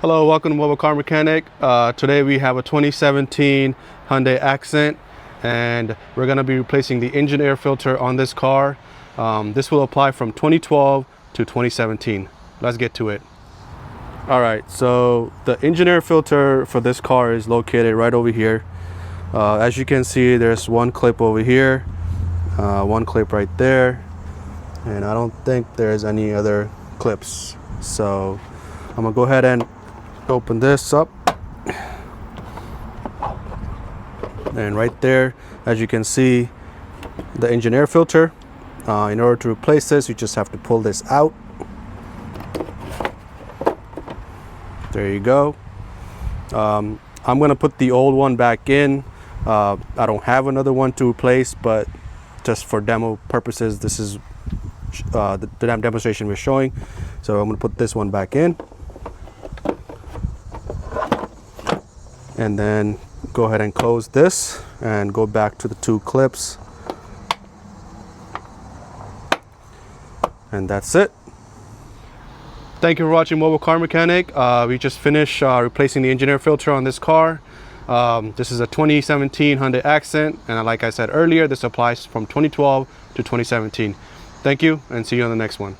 Hello, welcome to Mobile Car Mechanic. Today we have a 2017 Hyundai Accent, and we're going to be replacing the engine air filter on this car. This will apply from 2012 to 2017. Let's get to it. All right, so the engine air filter for this car is located right over here. As you can see, there's one clip over here, one clip right there, and I don't think there's any other clips. So I'm gonna go ahead and open this up, and right there, as you can see, the engine air filter. In order to replace this, you just have to pull this out. There you go. I'm gonna put the old one back in. I don't have another one to replace, but just for demo purposes, this is the demonstration we're showing. So I'm gonna put this one back in, and then go ahead and close this and go back to the two clips, and that's it. Thank you for watching Mobile Car Mechanic. We just finished replacing the engine air filter on this car. This is a 2017 Hyundai Accent, and like I said earlier, this applies from 2012 to 2017. Thank you, and see you on the next one.